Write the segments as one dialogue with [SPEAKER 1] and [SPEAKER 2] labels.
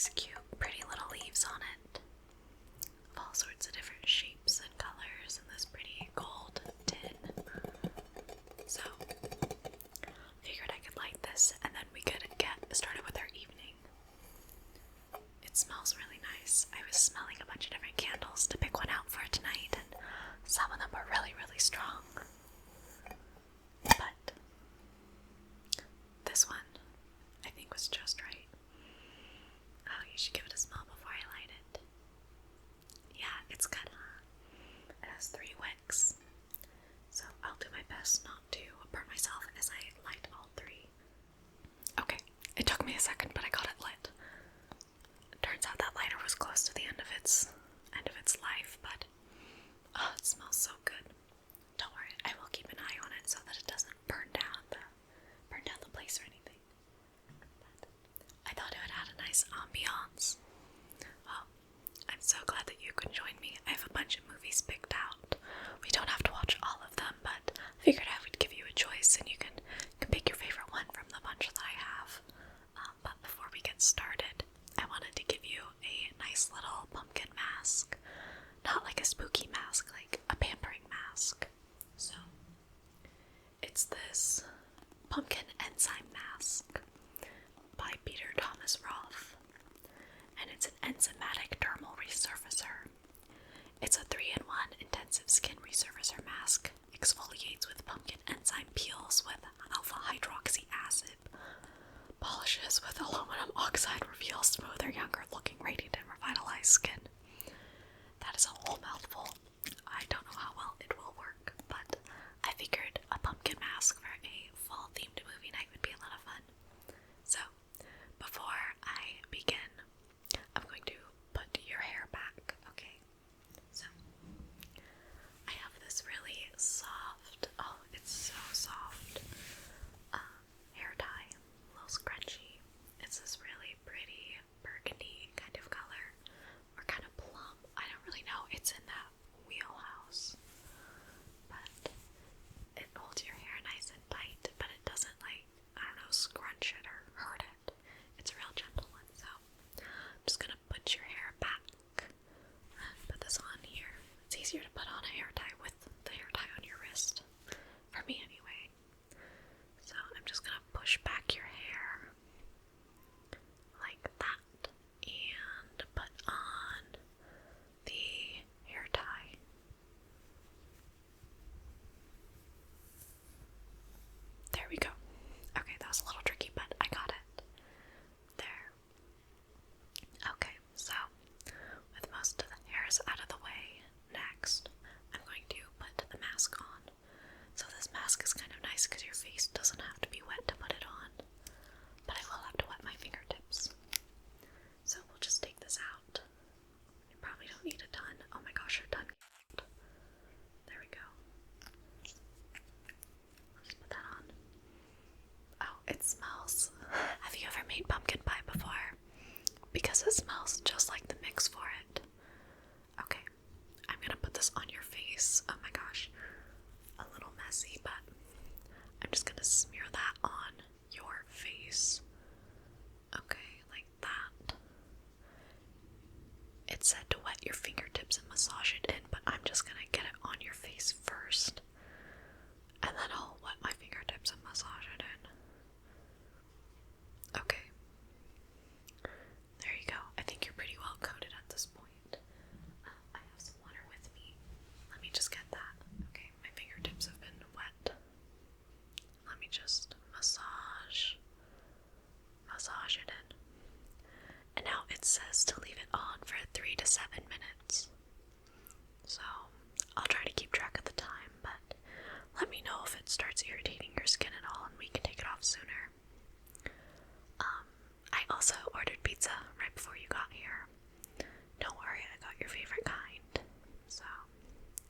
[SPEAKER 1] these cute, pretty little leaves on it of all sorts of different shapes and colors in this pretty gold tin. So, figured I could light this and then we could get started with our evening. It smells really nice. I was smelling a bunch of different candles to pick one out for tonight, and some of them are really, really strong. But this one, I think, was just right. Oh, you should give it a smell before I light it. Yeah, it's good, huh? It has 3 wicks. So I'll do my best not to burn myself as I light all 3. Okay, it took me a second, but I got it lit. It turns out that lighter was close to the end of its life, but oh, it smells so good. Don't worry, I will keep an eye on it so that it doesn't burn down the place or anything. But I thought it would add a nice ambiance. Well, I'm so glad that you could join me. I have a bunch of movies picked out. We don't have to watch all of them, but I figured I would give you a choice and you can pick your favorite one from the bunch that I have. But before we get started, I wanted to give you a nice little pumpkin mask. Not like a spooky mask, like a pampering mask. So, it's this pumpkin enzyme mask by Peter Thomas Roth, and it's an enzymatic dermal resurfacer. It's a 3-in-1 intensive skin resurfacer mask, exfoliates with pumpkin enzyme peels with alpha hydroxy acid, polishes with aluminum oxide, reveals smoother, younger looking, radiant, and revitalized skin. That is a whole mouthful. I don't know how well it will work, but I figured a pumpkin mask for a fall-themed movie night would be a lot of fun. So, before I begin, I'm going to put your hair back, okay? So, I have this really soft, oh, it's so soft, hair tie, a little scrunchy. It's this really pretty burgundy kind of color, or kind of plum. I don't really know. It's in that wheelhouse, but it holds your hair nice and tight, but it doesn't, like, I don't know, scrunch it or hurt it. It's a real gentle one, so I'm just gonna put your hair back and put this on here. It's easier to put on a hair tie with the hair tie on your wrist, for me anyway. So I'm just gonna push back your hair like that and put on the hair tie. There we go. Okay, that was a little tricky, but I got it. There. Okay, so with most of the hairs out of the way, next I'm going to put the mask on. So this mask is kind of nice because your face doesn't have to be wet to put it on, but I will have to wet my fingertips. So we'll just take this out. You probably don't need a ton. Oh my gosh, a ton. There we go. I'll just put that on. Oh, it smells. Have you ever made pumpkin pie before? Because it smells just like the mix for it. Okay, I'm gonna put this on your face. Oh my gosh. A little messy, but I'm just gonna smear that on your face. Okay, like that. It said to wet your fingertips and massage it in, but I'm just gonna get it on your face first, and then I'll wet my fingertips and massage it in. Okay. There you go. I think you're pretty well coated at this point. I have some water with me. Let me just get that. Okay, my fingertips have been wet. Let me just massage it in. And now it says to leave it on for 3 to 7 minutes. So I'll try to keep track of the time, but let me know if it starts irritating your skin at all and we can take it off sooner. I also ordered pizza right before you got here. Don't worry, I got your favorite kind. So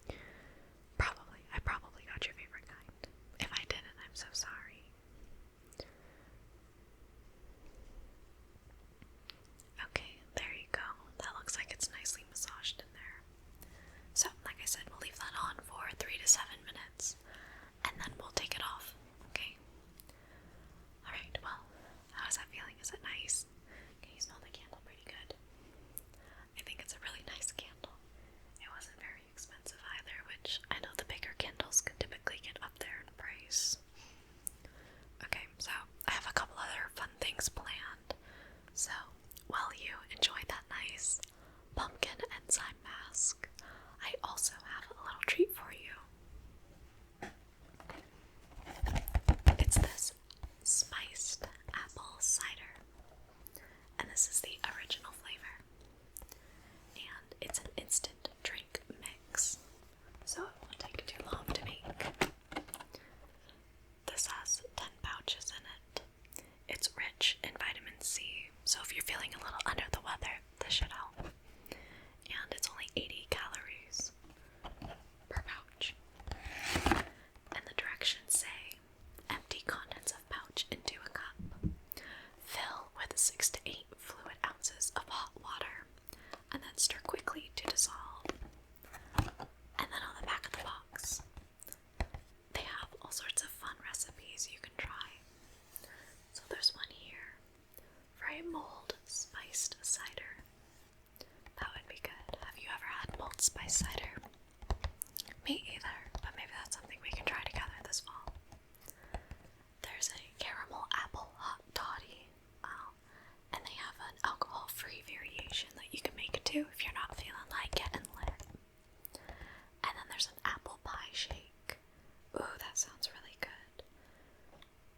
[SPEAKER 1] I probably got your favorite kind. If I didn't, I'm so sorry. Okay, there you go. That looks like it's nicely massaged in there. So, like I said, we'll leave that on for 3 to 7 minutes, and then we'll take it off, okay? Alright, well, how is that feeling? Is it nice? Can you smell the candle pretty feeling a little under the weather, this should help. And it's only 80 calories per pouch. And the directions say, empty contents of pouch into a cup. Fill with 6 to 8 fluid ounces of hot water, and then stir quickly to dissolve. And then on the back of the box, they have all sorts of fun recipes you can try. So there's one here for a mulled spiced cider. That would be good. Have you ever had mulled spiced cider? Me either, but maybe that's something we can try together this fall. There's a caramel apple hot toddy. And they have an alcohol-free variation that you can make too if you're not feeling like getting lit. And then there's an apple pie shake. Ooh, that sounds really good.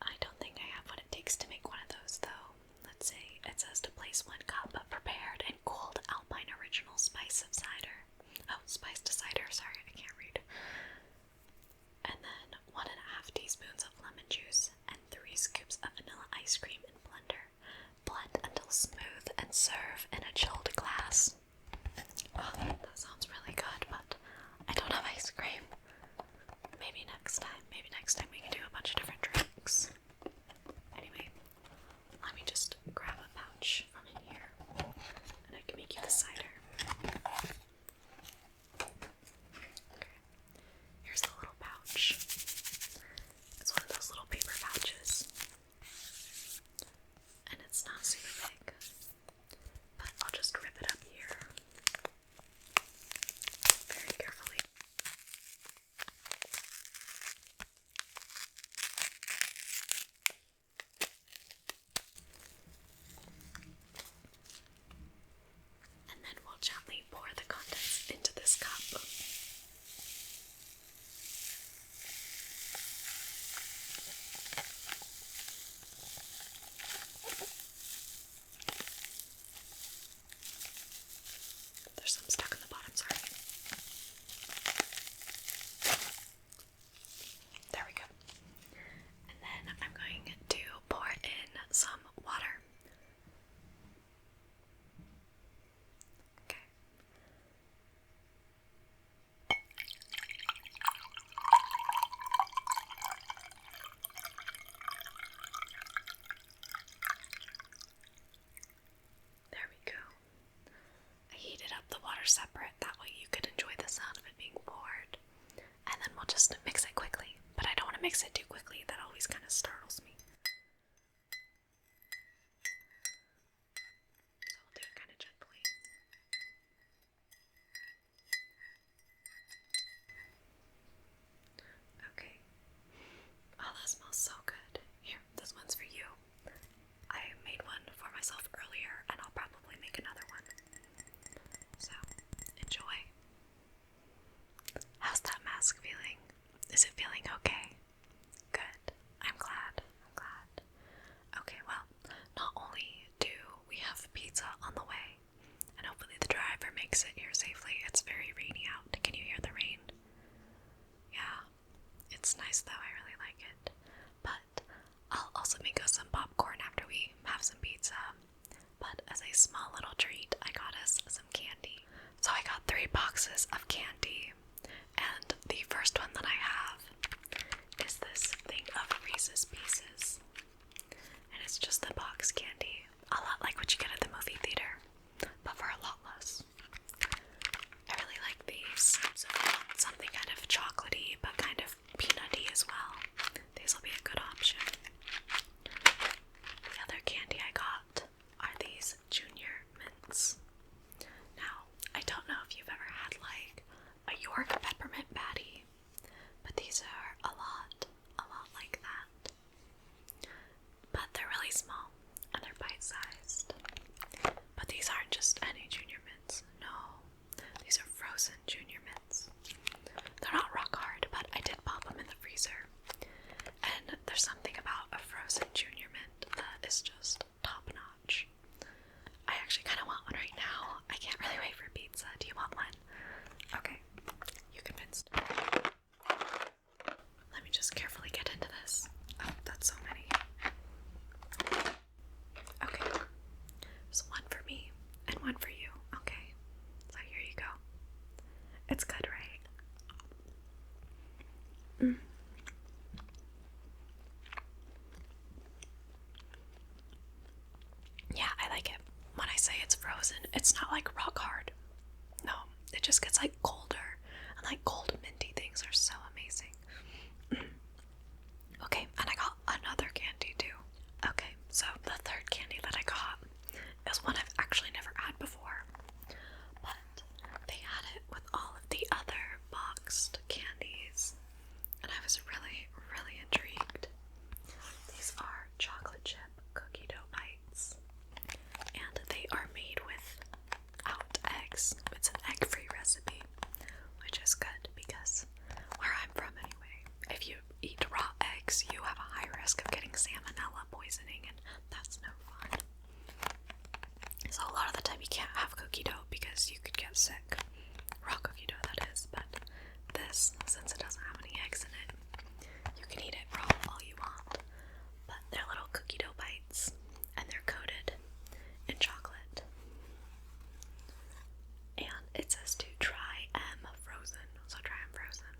[SPEAKER 1] I don't think I have what it takes to make one of those though. Let's see, it says to place 1 cup of prepared and cooled Alpine Original Spice of cider. Oh, spiced cider, sorry, I can't read. And then 1.5 teaspoons of lemon juice and 3 scoops of vanilla ice cream in blender. Blend until smooth and serve in a chilled glass. Oh, that sounds really good, but I don't have ice cream. Maybe next time we can do a bunch of different drinks. Anyway, let me just grab a pouch from in here, and I can make you the cider. Okay, here's the little pouch. It's one of those little paper pouches. And it's not super big, but I'll just rip it up here very carefully. And then we'll gently pour the contents into this cup. There's some stuck in the bottom, sorry. There we go. And then I'm going to pour in some water. Okay. There we go. I heated up the water separate, that way you could enjoy the sound of it being poured. And then we'll just mix it quickly, but I don't want to mix it too quickly, that always kind of startles me. So we'll do it kind of gently. Okay. Oh, that smells so good. Here, this one's for you. I made one for myself earlier, and I'll probably make another one. So, enjoy. How's that mask feeling? Is it feeling okay? Good. I'm glad. Okay, well, not only do we have pizza on the way, and hopefully the driver makes it here safely. It's very rainy out. Can you hear the rain? Yeah. It's nice though, I really like it. But I'll also make us some popcorn after we have some pizza. But as a small little treat, I got us some candy. So I got 3 boxes of candy. And the first one that I have is this thing of Reese's Pieces. And it's just the box candy. A lot like what you get at the movie theater, but for a lot less. I really like these. So if you want something kind of chocolatey, but kind of peanutty as well, these will be a good option. The other candy I got are these Junior Mints. Now, I don't know if you've ever had like a York peppermint patty, but these are a lot like that. But they're really small and they're bite-sized. But these aren't just any Junior Mints. No, these are frozen Junior Mints. They're not rock hard, but I did pop them in the freezer. And there's something about a frozen Junior Mint that is just top-notch. I actually kind of want one right now. I can't really wait for pizza. Do you want one? Okay, you convinced. Let me just carefully get into this. Oh, that's so many. Okay, so one frozen, it's not like rock hard. No, it just gets like colder, and like cold minty things are so amazing. Okay, and I got another candy too. Okay, so the third candy that I got is one I've actually never had before, but they had it with all of the other boxed candies, and I was really, really intrigued. These are chocolate chip cookie dough bites, and they are made without eggs. It's an egg-free recipe, which is good because where I'm from anyway, if you eat raw eggs, you have a high risk of getting salmonella poisoning, and that's no fun. So a lot of the time you can't have cookie dough because you could get sick. Raw cookie dough, that is, but this, since it doesn't have any eggs in it, you can eat it raw all you want. But they're little cookie dough bites, and they're coated in chocolate. And it says to try frozen, so try them frozen.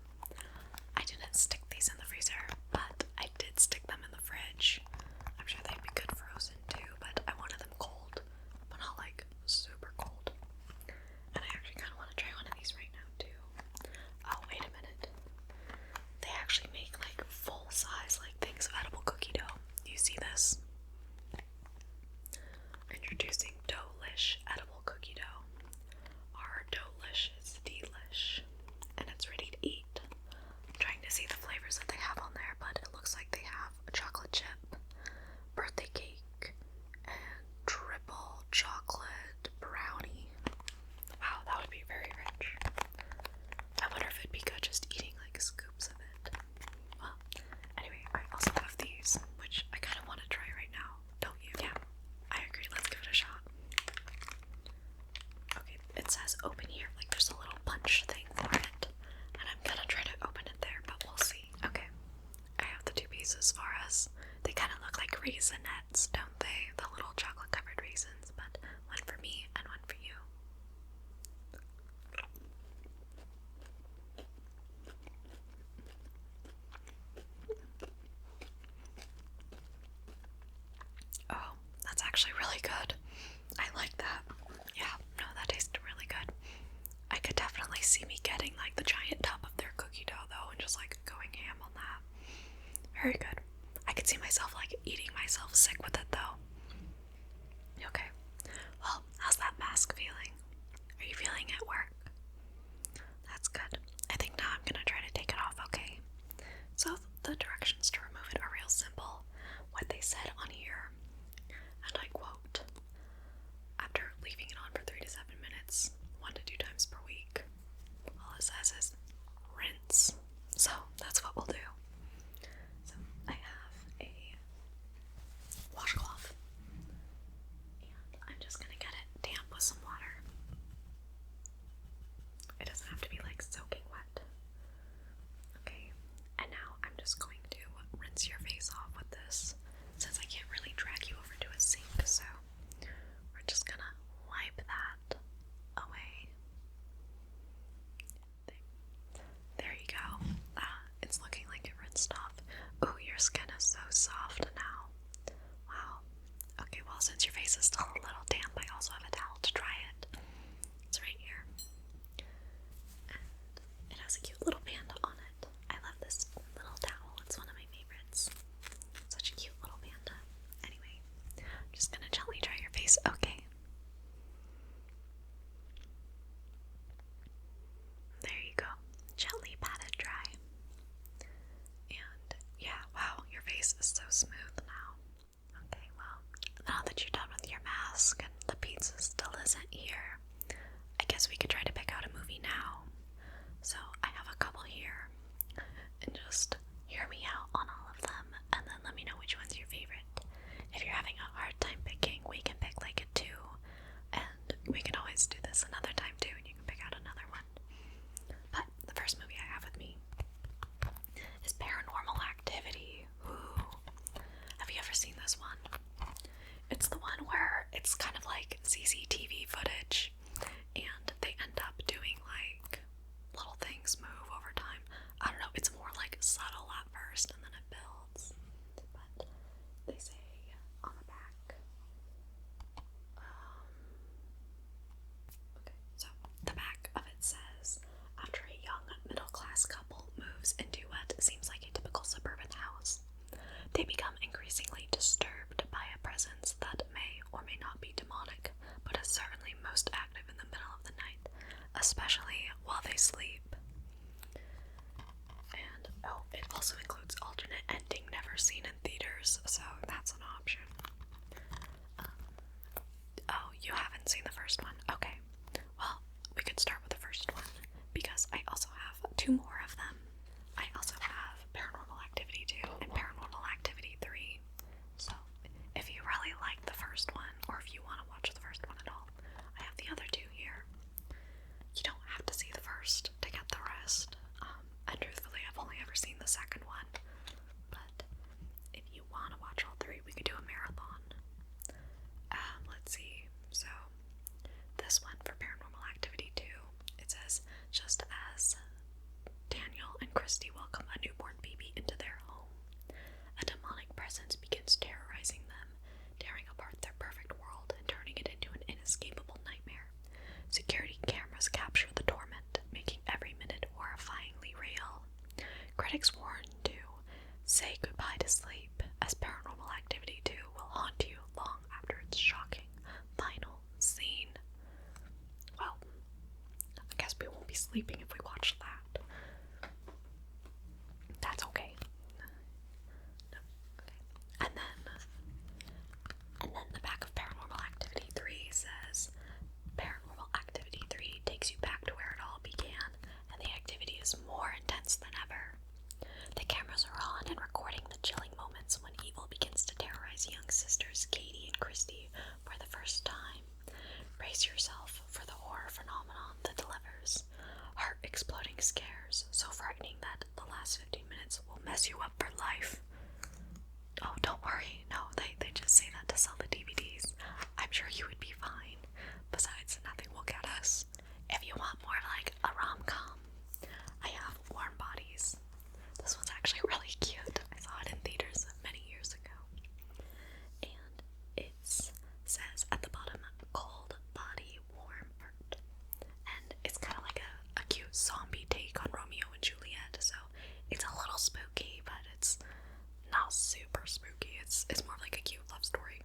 [SPEAKER 1] I didn't stick these in the freezer, but I did stick them in the fridge. I'm sure they'd be good frozen too, but I wanted them cold, but not like super cold. And I actually kind of want to try one of these right now too. Oh, wait a minute. They actually make like full size like things of edible cookie dough. Do you see this? Introducing Delish edible cookie dough. Our Delish is delish, and it's ready to eat. I'm trying to see the flavors that they have on there, but it looks like they have a chocolate chip, birthday cake, and triple chocolate brownie. Wow, that would be very rich. I wonder if it'd be good just eating like scoops of it. Well, anyway, I also have these, which I kind of want to try right now. Don't you? Yeah, I agree. Let's give it a shot. Okay, it says open here, like there's a little punch thing for it, and I'm gonna try to open it there, but we'll see. Okay, I have the two pieces for us. They kind of look like raisinets, don't they? The little chocolate covered raisins, but one for me and one for you. Oh, that's actually really good. I like that. Yeah, no, that tasted really good. I could definitely see me getting like the giant tub of their cookie dough though and just like going ham on that. Very good. I could see myself like eating myself sick with it though. Okay. Well, how's that mask feeling? Are you feeling it work? That's good. I think now I'm gonna try to take it off, okay? So the directions to remove it are real simple. What they said on here, and I quote, after leaving it on for 3 to 7 minutes, 1 to 2 times per week, all it says is rinse. So that's what we'll do. So I have a washcloth, and I'm just gonna get it damp with some water. It doesn't have to be like soaking wet. Okay, and now I'm just going to rinse your face off with this, since I can't really drag you over to a sink, so we're just gonna wipe that away. There you go. It's looking like it rinsed off. Ooh, your skin is so soft now. Wow. Okay, well, since your face is still a little damp, I also have a towel to dry it. It's right here. And it has a cute little panda on it. I love this little towel. It's one of my favorites. Such a cute little panda. Anyway, I'm just gonna gently dry your face. Okay. There you go. Gently pat it dry. And yeah, wow, your face is so smooth now. Okay, well, now that you're done with your mask and the pizza still isn't here, I guess we could try to pick out a movie now. So I have a couple here, and just hear me out on all of them, and then let me know which one's your favorite. If you're having a hard time picking, we can pick like a 2, and we can always do this another time too, and you can pick out another one. But the first movie I have with me is Paranormal Activity. Ooh. Have you ever seen this one? It's the one where it's kind of like CCTV footage, and they end up doing like little things move over time. I don't know, it's more like subtle at first and then it builds. But they say on the back, especially while they sleep. And, oh, it also includes alternate ending never seen in theaters, so that's an option. Oh, you haven't seen the first one? Okay. Well, we could start with the first one, because I also have 2 more of them. I also have Paranormal Activity 2 and Paranormal Activity 3. So, if you really like the first one, or if you want to watch the first one at all, I have the other 2 here. You don't have to see the first to get the rest. And truthfully, I've only ever seen the second one. But if you want to watch all 3, we could do a marathon. Let's see. So, this one for Paranormal Activity 2, it says, just as Daniel and Christy welcome a newborn baby into their home, a demonic presence begins terrorizing them, tearing apart their perfect world and turning it into an inescapable nightmare. Security cameras capture the torment, making every minute horrifyingly real. Critics warn to say goodbye to sleep, as Paranormal Activity 2 will haunt you long after its shocking final scene. Well, I guess we won't be sleeping if we watch that. That's okay. No. Okay. And then the back of Paranormal Activity 3 says, Paranormal Activity 3 takes you back to where it all began, and the activity is more intense than ever. The cameras are on and recording the chilling moments when evil begins to terrorize young sisters Katie and Christy for the first time. Brace yourself for the horror phenomenon that delivers. Heart-exploding scares, so frightening that the last 15 minutes will mess you up for life. Oh, don't worry. No, they just say that to sell the DVDs. I'm sure you would be fine. Besides, nothing will get us. If you want more like a rom-com, I have Warm Bodies. This one's actually really cute. I saw it in theaters many years ago. And it says at the bottom, cold body, warm heart. And it's kind of like a cute zombie take on Romeo and Juliet. So it's a little spooky, but it's not super spooky. It's more like a cute love story.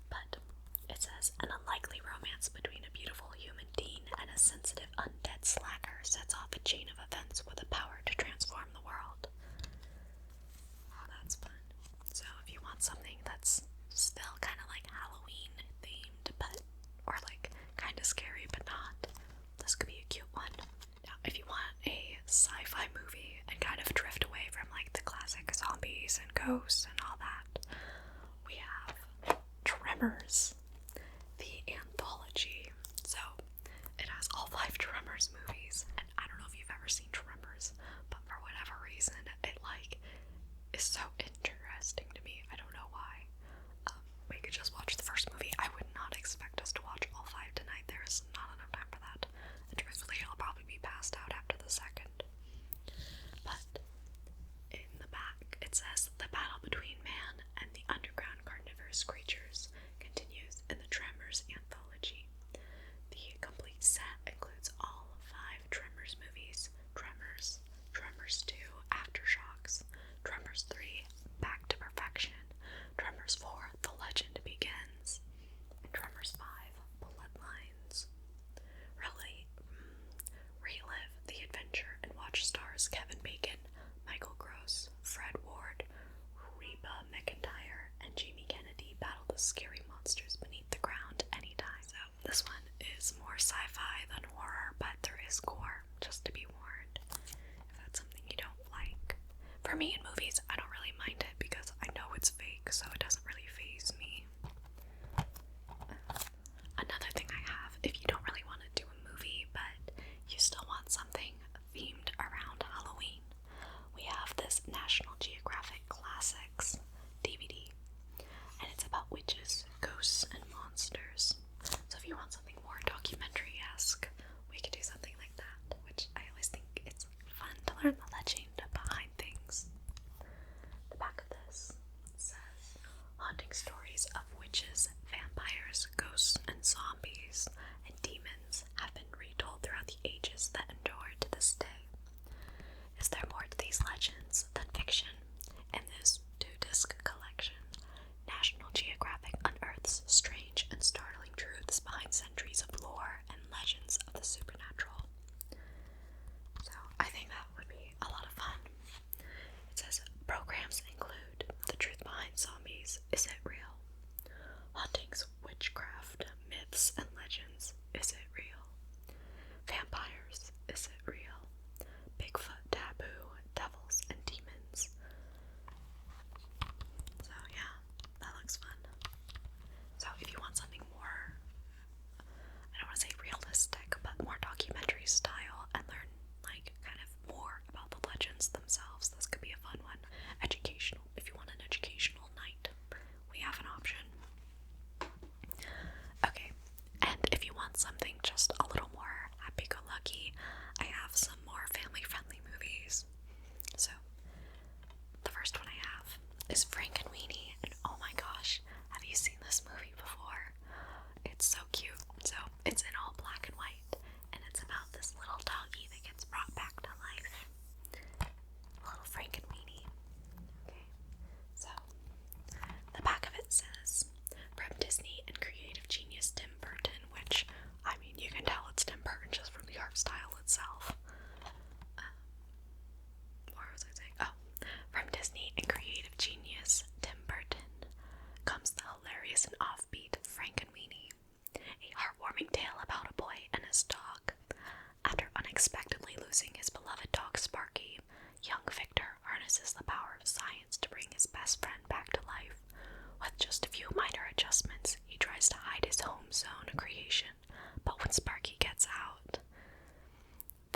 [SPEAKER 1] But it says, an unlikely romance between a beautiful human teen and a sensitive undead slacker sets off a chain of events with the power to transform the world. Oh, that's fun. So if you want something that's still kind of like Halloween themed, but, or like kind of scary but not, this could be a cute one. Now, if you want a sci-fi movie and kind of drift away from like the classic zombies and ghosts and all that, we have Tremors the Anthology. So it has all 5 Tremors movies, and I don't know if you've ever seen Tremors, but for whatever reason, it like is so interesting to me. I don't know why. We could just watch the first movie. I would not expect us to watch all 5 tonight. There is not enough time for that. And truthfully, I'll probably be passed out after the second. But in the back, it says, the battle between man and the underground carnivorous creatures continues in the Tremors Anthology. The complete set includes all 5 Tremors movies: Tremors, Tremors 2, Aftershocks, Tremors 3, Back to Perfection, Tremors 4, The Legend Begins, and Tremors 5, Bloodlines. Really, relive the adventure and watch stars Kevin Bacon, Michael Gross, Fred Ward, Reba McEntire, and Jamie Kennedy battle the scary monsters beneath the ground anytime. So this one is more sci-fi than horror, but there is gore, just to be warned, if that's something you don't like. For me in movies, I don't really mind it because I know it's fake, so it doesn't really faze me. Another thing I have, if you don't really want to do a movie, but you still want something themed around Halloween, we have this National Geographic Classics DVD, and it's about witches, ghosts, and monsters. So if you want something more documentary-esque, we could do something like that, which I always think it's fun to learn the legend behind things. The back of this says, haunting stories of witches, vampires, ghosts, and zombies, and demons have been retold throughout the ages that endure to this day. Is there more to these legends than fiction? In this 2-disc collection, National Geographic unearths strange and startling truths behind centuries of lore and legends of the supernatural. Candies, is it real? Hauntings, witchcraft, myths, and legends, is it real? Vampires, is it real? Bigfoot, taboo, devils, and demons. So yeah, that looks fun. So if you want something more, I don't want to say realistic, but more documentary style, and learn like kind of more about the legends themselves, this could be a fun one. Educational, if you want an educational night, we have an option. Okay, and if you want something just a little more happy-go-lucky, I have some more family-friendly movies. So, the first one I have is Frank and Weenie, and oh my gosh, have you seen this movie before? It's so cute. So, it's in all black and white, and it's about this little doggy that gets brought back to life. Little Frank and Weenie. Okay, so the back of it says, from Disney and creative genius Tim Burton, which, I mean, you can tell it's Tim Burton just from the art style itself. What was I saying? Oh, from Disney and creative genius Tim Burton comes the hilarious and offbeat Frank and Weenie, a heartwarming tale about a boy and his dog. After unexpectedly losing his beloved dog Sparky, young Victor harnesses the power of science to bring his best friend back to life. With just a few minor adjustments, he tries to hide his home zone creation, but when Sparky gets out,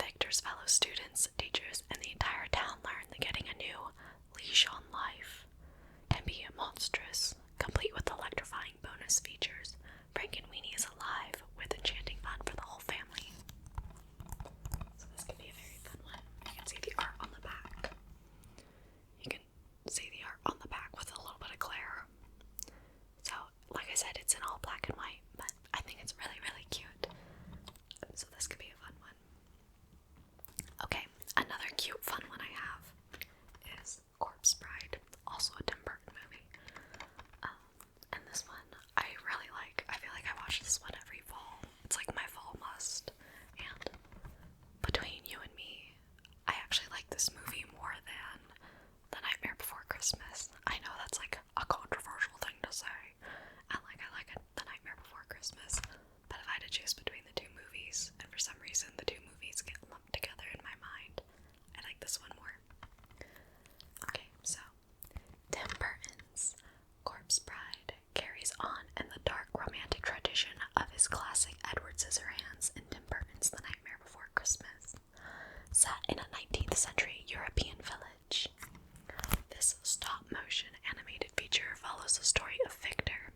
[SPEAKER 1] Victor's fellow students, teachers, and the entire town learn that getting a new leash on life can be monstrous. Complete with electrifying bonus features, Frank and Weenie is alive with enchanting fun for the whole family. So this could be a very fun one. You can see the art on the back. You can see the art on the back with a little bit of glare. So, like I said, it's in all black and white, but I think it's really, really cute. So this could be a fun one. Okay, another cute, fun one I have is Corpse Bride, also a Tim Burton movie. And this one I really like. I feel like I watch this one every fall. It's like my fall must. And between you and me, I actually like this movie more than The Nightmare Before Christmas. I know that's like a controversial thing to say. I like The Nightmare Before Christmas. But if I had to choose between the two movies, and for some reason the two movies get lumped together in my mind, I like this one more. Okay, so Tim Burton's Corpse Bride carries on in the dark romantic tradition of his classic Edward Scissorhands and Tim Burton's The Nightmare Before Christmas, set in a 19th century European village. This stop-motion animated feature follows the story of Victor,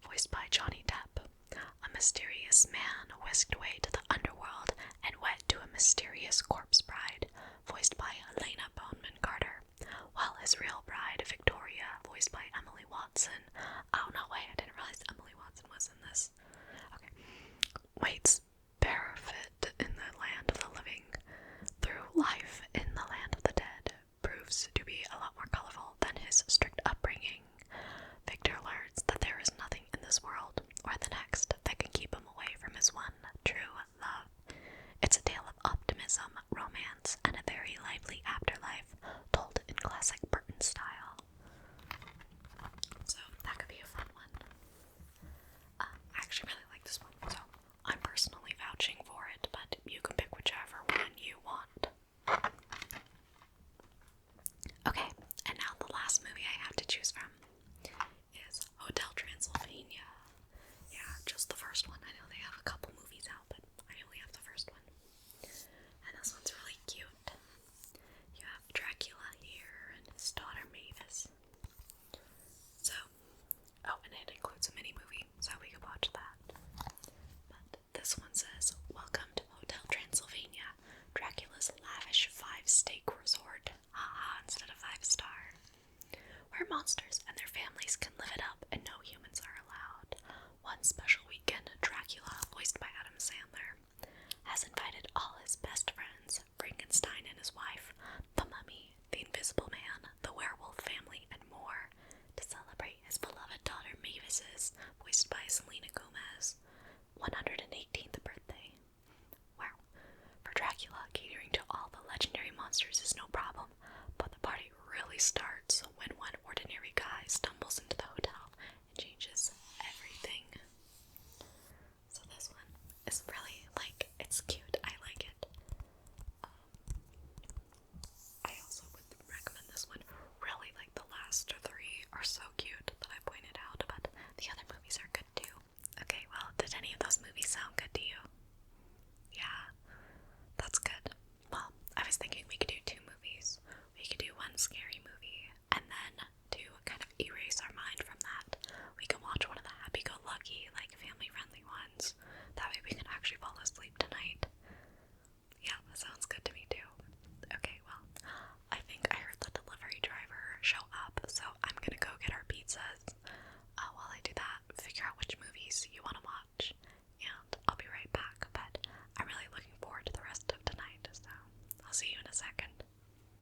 [SPEAKER 1] voiced by Johnny Depp, a mysterious man whisked away to the underworld and wed to a mysterious corpse bride, voiced by Helena Bonham Carter, while his real bride, Victoria, voiced by Emily Watson. Oh, no way, I didn't realize Emily Watson was in this. Okay. Waits barefoot in the land of the living, through life in the land of the dead, proves to be a lot more colorful than his strict upbringing. Victor learns that there is nothing in this world or the next that can keep him away from his one true love. It's a tale of optimism, romance, and a very lively afterlife, told in classic Burton style. So that could be a fun one. I actually really like this one, so I'm personally vouching for it, but you can pick whichever one you want. Okay, and now the last movie I have to choose from is Hotel Transylvania. Yeah, just the first one. I know they have a couple movies out, but I only have the first one. And this one's really cute. You have Dracula here and his daughter Mavis. So, oh, and it includes a mini movie, so we could watch that. But this one says, "Welcome to Hotel Transylvania, Dracula's lavish 5-steak resort." Haha, instead of 5-star. Where monsters and their families can live it up and no humans are allowed. One special